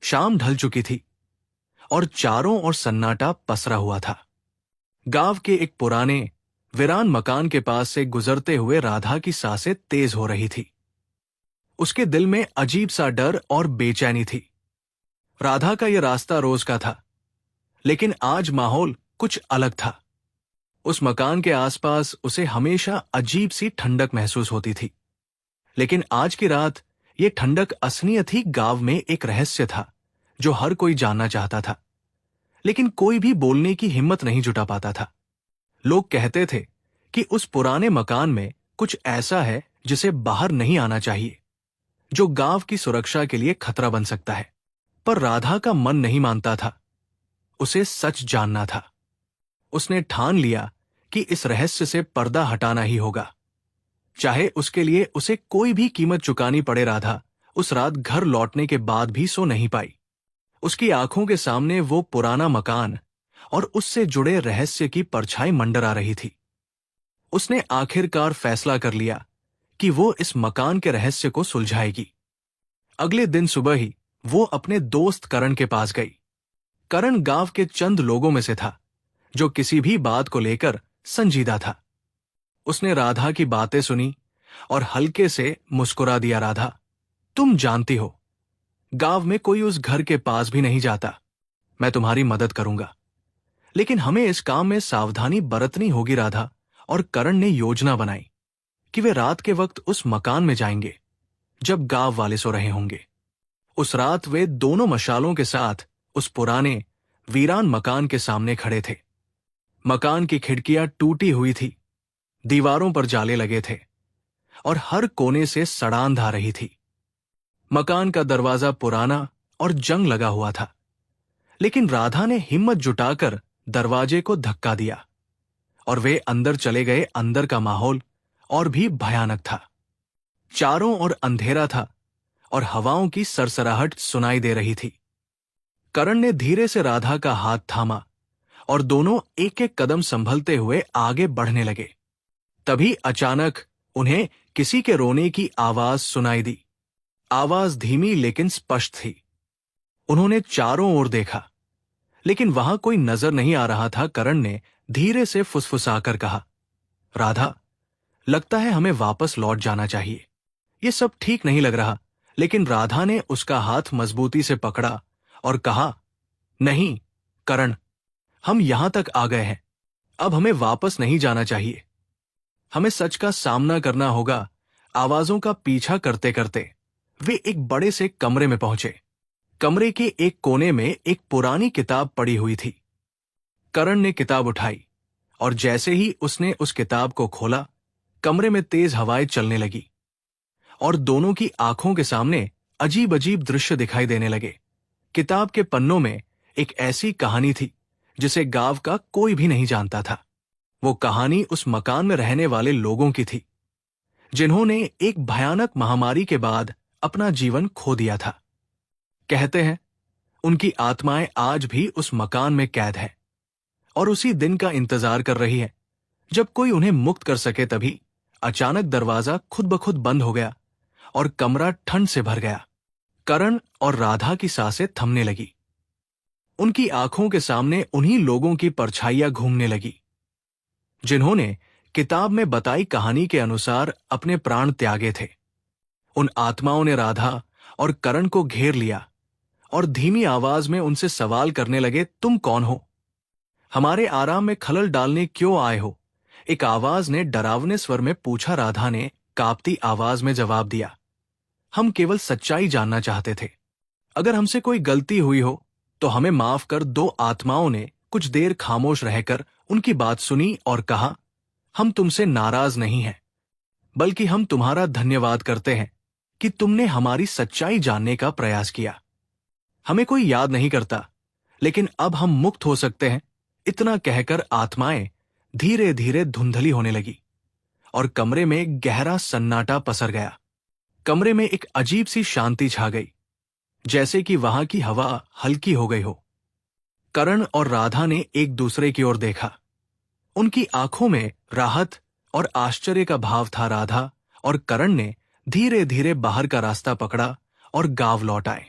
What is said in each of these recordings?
शाम ढल चुकी थी और चारों ओर सन्नाटा पसरा हुआ था। गांव के एक पुराने वीरान मकान के पास से गुजरते हुए राधा की सांसें तेज हो रही थी। उसके दिल में अजीब सा डर और बेचैनी थी। राधा का यह रास्ता रोज का था, लेकिन आज माहौल कुछ अलग था। उस मकान के आसपास उसे हमेशा अजीब सी ठंडक महसूस होती थी, लेकिन आज की रात यह ठंडक असलियत ही गांव में एक रहस्य था जो हर कोई जानना चाहता था, लेकिन कोई भी बोलने की हिम्मत नहीं जुटा पाता था। लोग कहते थे कि उस पुराने मकान में कुछ ऐसा है जिसे बाहर नहीं आना चाहिए, जो गांव की सुरक्षा के लिए खतरा बन सकता है। पर राधा का मन नहीं मानता था। उसे सच जानना था। उसने ठान लिया कि इस रहस्य से पर्दा हटाना ही होगा, चाहे उसके लिए उसे कोई भी कीमत चुकानी पड़े। राधा उस रात घर लौटने के बाद भी सो नहीं पाई। उसकी आंखों के सामने वो पुराना मकान और उससे जुड़े रहस्य की परछाई मंडरा रही थी। उसने आखिरकार फैसला कर लिया कि वो इस मकान के रहस्य को सुलझाएगी। अगले दिन सुबह ही वो अपने दोस्त करण के पास गई। करण गांव के चंद लोगों में से था जो किसी भी बात को लेकर संजीदा था। उसने राधा की बातें सुनी और हल्के से मुस्कुरा दिया। राधा, तुम जानती हो, गांव में कोई उस घर के पास भी नहीं जाता। मैं तुम्हारी मदद करूंगा, लेकिन हमें इस काम में सावधानी बरतनी होगी। राधा और करण ने योजना बनाई कि वे रात के वक्त उस मकान में जाएंगे जब गांव वाले सो रहे होंगे। उस रात वे दोनों मशालों के साथ उस पुराने वीरान मकान के सामने खड़े थे। मकान की खिड़कियां टूटी हुई थी, दीवारों पर जाले लगे थे और हर कोने से सड़ांध आ रही थी। मकान का दरवाजा पुराना और जंग लगा हुआ था, लेकिन राधा ने हिम्मत जुटाकर दरवाजे को धक्का दिया और वे अंदर चले गए। अंदर का माहौल और भी भयानक था। चारों ओर अंधेरा था और हवाओं की सरसराहट सुनाई दे रही थी। करण ने धीरे से राधा का हाथ थामा और दोनों एक एक कदम संभलते हुए आगे बढ़ने लगे। तभी अचानक उन्हें किसी के रोने की आवाज सुनाई दी। आवाज धीमी लेकिन स्पष्ट थी। उन्होंने चारों ओर देखा, लेकिन वहां कोई नजर नहीं आ रहा था। करण ने धीरे से फुसफुसाकर कहा, राधा, लगता है हमें वापस लौट जाना चाहिए। ये सब ठीक नहीं लग रहा। लेकिन राधा ने उसका हाथ मजबूती से पकड़ा और कहा, नहीं करण, हम यहां तक आ गए हैं, अब हमें वापस नहीं जाना चाहिए। हमें सच का सामना करना होगा। आवाजों का पीछा करते करते वे एक बड़े से कमरे में पहुंचे। कमरे के एक कोने में एक पुरानी किताब पड़ी हुई थी। करण ने किताब उठाई और जैसे ही उसने उस किताब को खोला, कमरे में तेज हवाएं चलने लगी और दोनों की आंखों के सामने अजीब अजीब दृश्य दिखाई देने लगे। किताब के पन्नों में एक ऐसी कहानी थी जिसे गांव का कोई भी नहीं जानता था। वो कहानी उस मकान में रहने वाले लोगों की थी, जिन्होंने एक भयानक महामारी के बाद अपना जीवन खो दिया था। कहते हैं उनकी आत्माएं आज भी उस मकान में कैद है और उसी दिन का इंतजार कर रही है जब कोई उन्हें मुक्त कर सके। तभी अचानक दरवाजा खुद ब खुद बंद हो गया और कमरा ठंड से भर गया। करण और राधा की सांसें थमने लगी। उनकी आंखों के सामने उन्हीं लोगों की परछाइयां घूमने लगी जिन्होंने किताब में बताई कहानी के अनुसार अपने प्राण त्यागे थे। उन आत्माओं ने राधा और करण को घेर लिया और धीमी आवाज में उनसे सवाल करने लगे, तुम कौन हो? हमारे आराम में खलल डालने क्यों आए हो? एक आवाज ने डरावने स्वर में पूछा। राधा ने कांपती आवाज में जवाब दिया, हम केवल सच्चाई जानना चाहते थे। अगर हमसे कोई गलती हुई हो तो हमें माफ कर। दो आत्माओं ने कुछ देर खामोश रहकर उनकी बात सुनी और कहा, हम तुमसे नाराज नहीं हैं, बल्कि हम तुम्हारा धन्यवाद करते हैं कि तुमने हमारी सच्चाई जानने का प्रयास किया। हमें कोई याद नहीं करता, लेकिन अब हम मुक्त हो सकते हैं। इतना कहकर आत्माएं धीरे धीरे धुंधली होने लगी और कमरे में गहरा सन्नाटा पसर गया। कमरे में एक अजीब सी शांति छा गई, जैसे कि वहां की हवा हल्की हो गई हो। करण और राधा ने एक दूसरे की ओर देखा। उनकी आंखों में राहत और आश्चर्य का भाव था। राधा और करण ने धीरे धीरे बाहर का रास्ता पकड़ा और गांव लौट आए।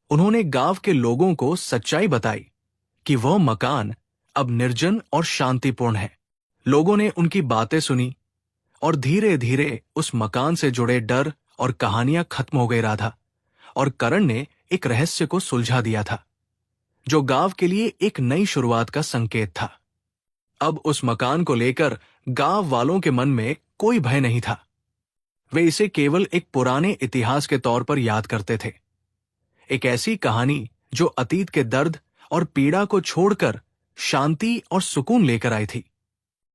उन्होंने गांव के लोगों को सच्चाई बताई कि वह मकान अब निर्जन और शांतिपूर्ण है। लोगों ने उनकी बातें सुनी और धीरे धीरे उस मकान से जुड़े डर और कहानियां खत्म हो गई। राधा और करण ने एक रहस्य को सुलझा दिया था, जो गांव के लिए एक नई शुरुआत का संकेत था। अब उस मकान को लेकर गांव वालों के मन में कोई भय नहीं था। वे इसे केवल एक पुराने इतिहास के तौर पर याद करते थे, एक ऐसी कहानी जो अतीत के दर्द और पीड़ा को छोड़कर शांति और सुकून लेकर आई थी।